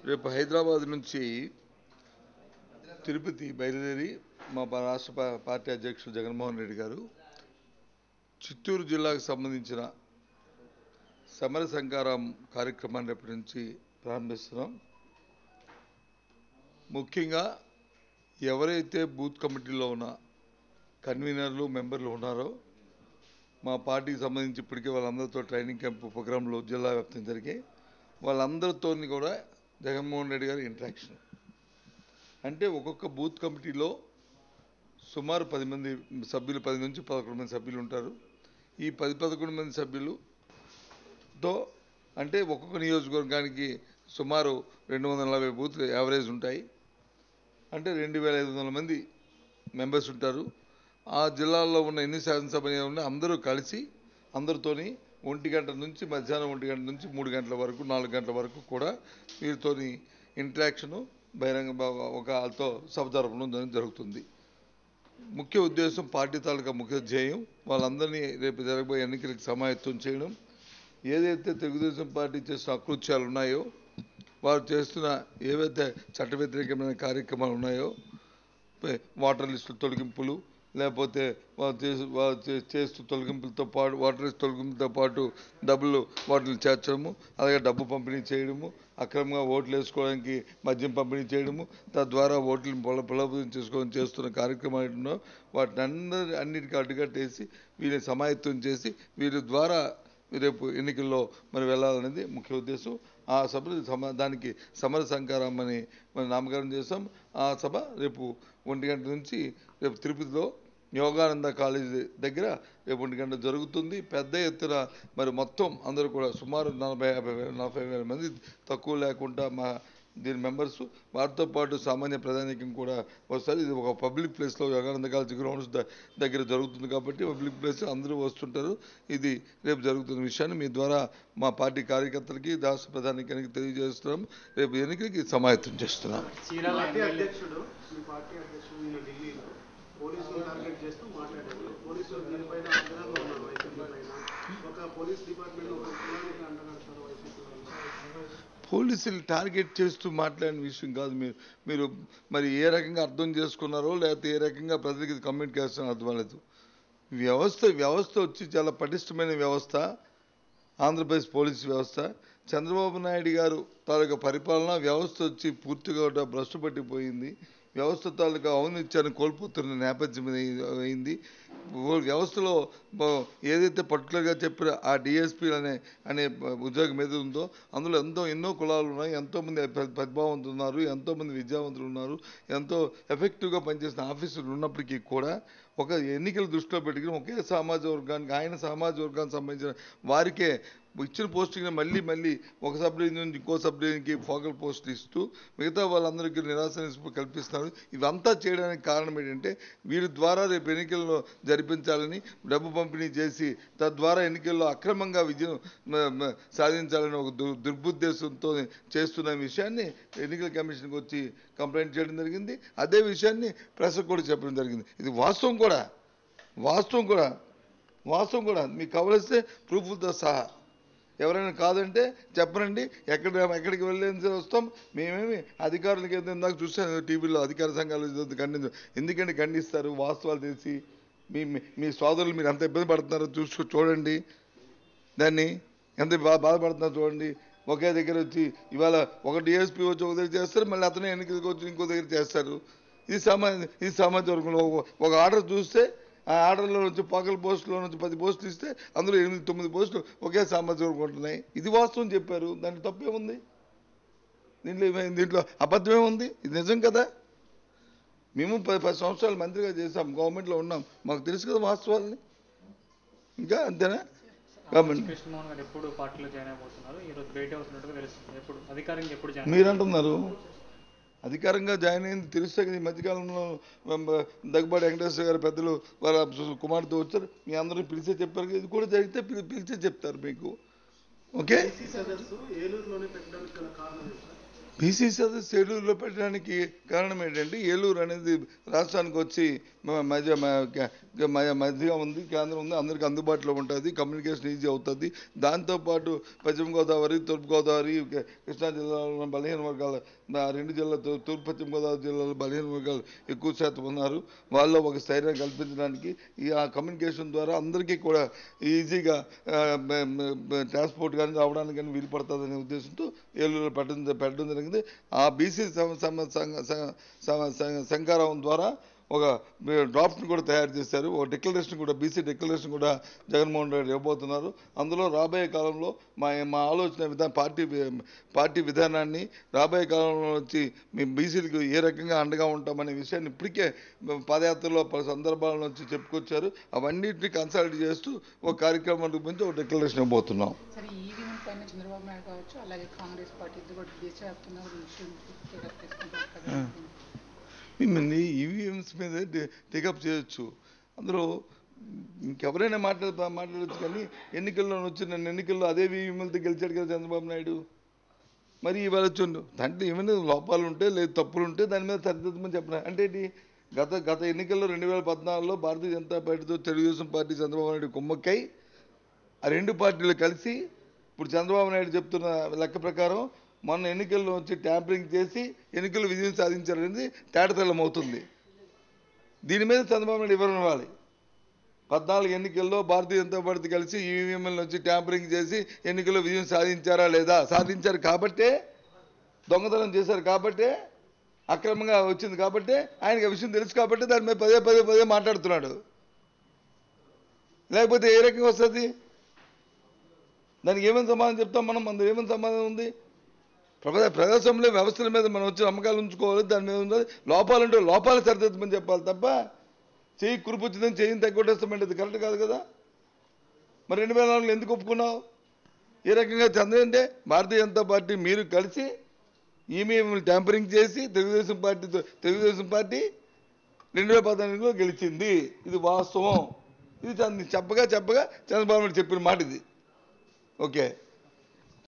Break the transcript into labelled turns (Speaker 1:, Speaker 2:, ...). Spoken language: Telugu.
Speaker 1: రేపు హైదరాబాద్ నుంచి తిరుపతి బయలుదేరి మా రాష్ట్ర పార్టీ అధ్యక్షుడు జగన్మోహన్ రెడ్డి గారు చిత్తూరు జిల్లాకు సంబంధించిన సమర సంకారం కార్యక్రమాన్ని రేపటి నుంచి ప్రారంభిస్తున్నాం. ముఖ్యంగా ఎవరైతే బూత్ కమిటీలో ఉన్న కన్వీనర్లు మెంబర్లు ఉన్నారో మా పార్టీకి సంబంధించి ఇప్పటికే వాళ్ళందరితో ట్రైనింగ్ క్యాంప్ ప్రోగ్రాంలు జిల్లా వ్యాప్తంగా జరిగాయి. వాళ్ళందరితో కూడా జగన్మోహన్ రెడ్డి గారి ఇంటరాక్షన్ అంటే ఒక్కొక్క బూత్ కమిటీలో సుమారు 10 మంది సభ్యులు, 10 నుంచి 11 మంది సభ్యులు ఉంటారు. ఈ 10-11 మంది సభ్యులతో అంటే ఒక్కొక్క నియోజకవర్గానికి సుమారు 240 బూత్లు యావరేజ్ ఉంటాయి. అంటే 2500 మంది మెంబర్స్ ఉంటారు. ఆ జిల్లాల్లో ఉన్న ఎన్ని శాసనసభ్యులు ఉన్నా అందరూ కలిసి అందరితోని 1 గంట నుంచి మధ్యాహ్నం 1 గంట నుంచి 3 గంటల వరకు 4 గంటల వరకు కూడా వీరితోని ఇంటరాక్షను బహిరంగ వాళ్ళతో సభ జరపడం జరుగుతుంది. ముఖ్య ఉద్దేశం పార్టీ తాలూకా ముఖ్య ధ్యేయం వాళ్ళందరినీ రేపు జరగబోయే ఎన్నికలకు సమాయత్తం చేయడం. ఏదైతే తెలుగుదేశం పార్టీ చేస్తున్న అకృత్యాలు ఉన్నాయో, వారు చేస్తున్న ఏవైతే చట్ట వ్యతిరేకమైన కార్యక్రమాలు ఉన్నాయో, వాటర్ లిస్టుల తొలగింపులు, లేకపోతే వాళ్ళు చేస్తూ తొలగింపులతో పాటు వాటర్ లిస్ట్ తొలగింపులతో పాటు డబ్బులు వాటిని చేర్చడము, అలాగే డబ్బు పంపిణీ చేయడము, అక్రమంగా ఓట్లు వేసుకోవడానికి మద్యం పంపిణీ చేయడము, తద్వారా ఓట్లను బలోపేతం చేసుకోవడం చేస్తున్న కార్యక్రమాలు వాటిని అన్నిటికీ అడ్డుకట్టేసి వీరిని సమాయత్తం చేసి వీరి ద్వారా రేపు ఎన్నికల్లో మరి వెళ్ళాలనేది ముఖ్య ఉద్దేశం. ఆ సభ దానికి సమర సంకారం అని మనం నామకరణం చేస్తాం. ఆ సభ రేపు 1 గంట నుంచి రేపు తిరుపతిలో యోగానంద కాలేజీ దగ్గర రేపు 1 గంట జరుగుతుంది. పెద్ద ఎత్తున మరి మొత్తం అందరూ కూడా సుమారు 40,000 మంది తక్కువ లేకుండా మా దీని మెంబర్స్, వారితో పాటు సామాన్య ప్రధానికం కూడా వస్తారు. ఇది ఒక పబ్లిక్ ప్లేస్లో యోగానంద కాలేజీ గ్రౌండ్స్ దగ్గర జరుగుతుంది కాబట్టి పబ్లిక్ ప్లేస్ అందరూ వస్తుంటారు. ఇది రేపు జరుగుతున్న విషయాన్ని మీ ద్వారా మా పార్టీ కార్యకర్తలకి రాష్ట్ర ప్రధానికానికి తెలియజేస్తున్నాం. రేపు ఎన్నికలకి సమాయత్తం చేస్తున్నాం.
Speaker 2: పోలీసులు టార్గెట్ చేస్తూ మాట్లాడారు. పోలీసులు దీనిపైన ఆందోళనలో ఉన్నారు. వైసీపీ పైన ఒక పోలీస్ డిపార్ట్మెంట్ ఒక కులానికి అండగడతారు వైసీపీ.
Speaker 1: పోలీసులు టార్గెట్ చేస్తూ మాట్లాడిన విషయం కాదు. మీరు మరి ఏ రకంగా అర్థం చేసుకున్నారో లేకపోతే ఏ రకంగా ప్రజలకి కమ్యూనికేట్ చేస్తారో అర్థం లేదు. వ్యవస్థ వచ్చి చాలా పటిష్టమైన వ్యవస్థ ఆంధ్రప్రదేశ్ పోలీసు వ్యవస్థ. చంద్రబాబు నాయుడు గారు తాలూకా పరిపాలన వ్యవస్థ వచ్చి పూర్తిగా భ్రష్టు పట్టిపోయింది. వ్యవస్థ తాలూకా ఔన్నత్యాన్ని కోల్పోతున్న నేపథ్యం అయింది. వ్యవస్థలో ఏదైతే పర్టికులర్గా చెప్పిన ఆ డిఎస్పీ అనే ఉద్యోగం ఏది ఉందో అందులో ఎన్నో కులాలు ఉన్నాయి, ఎంతోమంది ప్రతిభావంతులు ఉన్నారు, ఎంతోమంది విద్యావంతులు ఉన్నారు, ఎంతో ఎఫెక్టివ్గా పనిచేసిన ఆఫీసర్లు ఉన్నప్పటికీ కూడా ఒక ఎన్నికల దృష్టిలో పెట్టుకుని ఒకే సామాజిక వర్గానికి ఆయన సామాజిక వర్గానికి సంబంధించిన వారికే ఇచ్చిన పోస్టింగ్ మళ్ళీ ఒక సబ్ డివిజన్ నుంచి ఇంకో సబ్ డివిజన్కి ఫోకల్ పోస్టులు ఇస్తూ మిగతా వాళ్ళందరికీ నిరాశ కల్పిస్తున్నారు. ఇవంతా చేయడానికి కారణం ఏంటంటే వీరి ద్వారా రేపు ఎన్నికల్లో జరిపించాలని డబ్బు పంపిణీ చేసి తద్వారా ఎన్నికల్లో అక్రమంగా విజయం సాధించాలని ఒక దుర్బుద్దేశంతో చేస్తున్న విషయాన్ని ఎన్నికల కమిషన్కి వచ్చి కంప్లైంట్ చేయడం జరిగింది. అదే విషయాన్ని ప్రెస్కి కూడా చెప్పడం జరిగింది. ఇది వాస్తవం కూడా మీకు కావలిస్తే ప్రూఫ్లతో సహా ఎవరైనా కాదంటే చెప్పనండి, ఎక్కడికి వెళ్ళేసి వస్తాం. మేమేమి అధికారులకి ఏదో ఇందాక చూసాను టీవీలో అధికార సంఘాలు ఎందుకంటే ఖండిస్తారు. వాస్తవాలు తెలిసి మీ సోదరులు మీరు ఎంత ఇబ్బంది పడుతున్నారో చూడండి, దాన్ని ఎంత బాధపడుతున్నారో చూడండి. ఒకే దగ్గర వచ్చి ఇవాళ ఒక డిఎస్పీ వచ్చి ఒక దగ్గర చేస్తారు, మళ్ళీ అతనే ఎన్నికలకు వచ్చి ఇంకో దగ్గర చేస్తారు. ఇది సామాజిక వర్గంలో ఒక ఆర్డర్ చూస్తే ఆ ఆర్డర్లో నుంచి పగల పోస్టులో నుంచి 10 పోస్టులు ఇస్తే అందులో 8-9 పోస్టులు ఒకే సామాజిక వర్గం ఉంటున్నాయి. ఇది వాస్తవం చెప్పారు, దాంట్లో తప్పేముంది? దీంట్లో అబద్ధమేముంది? ఇది నిజం కదా. మేము 10 సంవత్సరాలు మంత్రిగా చేసాం, గవర్నమెంట్లో ఉన్నాం, మాకు తెలుసు కదా వాస్తవాలని. ఇంకా అంతేనా? మీరంటున్నారు అధికారంగా జాయిన్ అయింది తెలుస్తే ఈ మధ్యకాలంలో దగ్గుబాటి వెంకటేశ్వర గారు పెద్దలు వాళ్ళ కుమార్తె వచ్చారు, మీ అందరూ పిలిచే చెప్పారు. ఇది కూడా జరిగితే పిలిచే చెప్తారు మీకు. ఓకే, బీసీ సదస్సు ఏలూరులో పెట్టడానికి కారణం ఏంటంటే ఏలూరు అనేది రాష్ట్రానికి వచ్చి మధ్యగా ఉంది, కేంద్రం ఉంది, అందరికీ అందుబాటులో ఉంటుంది, కమ్యూనికేషన్ ఈజీ అవుతుంది. దాంతోపాటు పశ్చిమ గోదావరి, తూర్పు గోదావరి, కృష్ణా జిల్లాలో బలహీన వర్గాలు, రెండు జిల్లా తూర్పు పశ్చిమ గోదావరి జిల్లాలో బలహీన వర్గాలు ఎక్కువ శాతం ఉన్నారు. వాళ్ళలో ఒక స్థైర్యం కల్పించడానికి ఆ కమ్యూనికేషన్ ద్వారా అందరికీ కూడా ఈజీగా ట్రాన్స్పోర్ట్ కానీ రావడానికి కానీ వీలు పడుతుందనే ఉద్దేశంతో ఏలూరులో పెట్టడం జరిగింది. ఆ బీసీ శంకారావం ద్వారా ఒక డ్రాఫ్ట్ని కూడా తయారు చేశారు. ఒక డిక్లరేషన్ కూడా, బీసీ డిక్లరేషన్ కూడా జగన్మోహన్ రెడ్డి ఇవ్వబోతున్నారు. అందులో రాబోయే కాలంలో మా ఆలోచన పార్టీ విధానాన్ని రాబోయే కాలంలో వచ్చి మేము బీసీలకు ఏ రకంగా అండగా ఉంటామనే విషయాన్ని ఇప్పటికే పాదయాత్రలో పలు సందర్భాల నుంచి చెప్పుకొచ్చారు. అవన్నిటిని కన్సల్ట్ చేస్తూ ఒక కార్యక్రమం రూపొందించి ఒక డిక్లరేషన్ ఇవ్వబోతున్నాం.
Speaker 3: చంద్రబాబు నాయుడు కావచ్చు, అలాగే కాంగ్రెస్ పార్టీ దేశవ్యాప్తంగా
Speaker 1: మిమ్మల్ని ఈవీఎంస్ మీద టేకప్ చేయొచ్చు, అందులో ఇంకెవరైనా మాట్లాడచ్చు. కానీ ఎన్నికల్లో వచ్చిన ఎన్నికల్లో అదే ఈవీఎంలతో గెలిచాడు కదా చంద్రబాబు నాయుడు. మరి ఇవాళ వచ్చిండు దాంట్లో ఏమైనా లోపాలు ఉంటే లేదు తప్పులు ఉంటే దాని మీద సరిదిద్దమని చెప్పిన అంటే ఏంటి? గత ఎన్నికల్లో 2014లో భారతీయ జనతా పార్టీతో తెలుగుదేశం పార్టీ చంద్రబాబు నాయుడు కుమ్మక్కై ఆ రెండు పార్టీలు కలిసి ఇప్పుడు చంద్రబాబు నాయుడు చెప్తున్న లెక్క ప్రకారం మొన్న ఎన్నికల్లో వచ్చి ట్యాంపరింగ్ చేసి ఎన్నికల్లో విజయం సాధించారనేది తేటతెల్లం అవుతుంది. దీని మీద చంద్రబాబు నాయుడు వివరణ ఇవ్వాలి. 14 ఎన్నికల్లో భారతీయ జనతా పార్టీ కలిసి ఈవీఎంల నుంచి ట్యాంపరింగ్ చేసి ఎన్నికల్లో విజయం సాధించారా లేదా? సాధించారు కాబట్టే, దొంగతనం చేశారు కాబట్టే, అక్రమంగా వచ్చింది కాబట్టే, ఆయనకి ఆ విషయం తెలుసు కాబట్టి దాని మీద పదే మాట్లాడుతున్నాడు. లేకపోతే ఏ రకంగా వస్తుంది? దానికి ఏమైనా సమాధానం చెప్తాం మనం? అందులో ఏమైనా సమాధానం ఉంది? ప్రజాస్వామ్య వ్యవస్థల మీద మనం వచ్చి నమ్మకాలు ఉంచుకోవాలి. దాని మీద ఉంది లోపాలంటే లోపాలు సరిదిద్దమని చెప్పాలి తప్ప చెయ్యి కురుపుచ్చిందని చెయ్యిని తగ్గొట్టేస్తామంటే అది కరెక్ట్ కాదు కదా. మరి 2004లో ఎందుకు ఒప్పుకున్నావు? ఏ రకంగా అంటే భారతీయ జనతా పార్టీ మీరు కలిసి ఈవీఎంలు ట్యాంపరింగ్ చేసి తెలుగుదేశం పార్టీ 2014లో గెలిచింది. ఇది వాస్తవం. ఇది చెప్పగా చంద్రబాబు నాయుడు చెప్పిన మాట ఇది. ఓకే.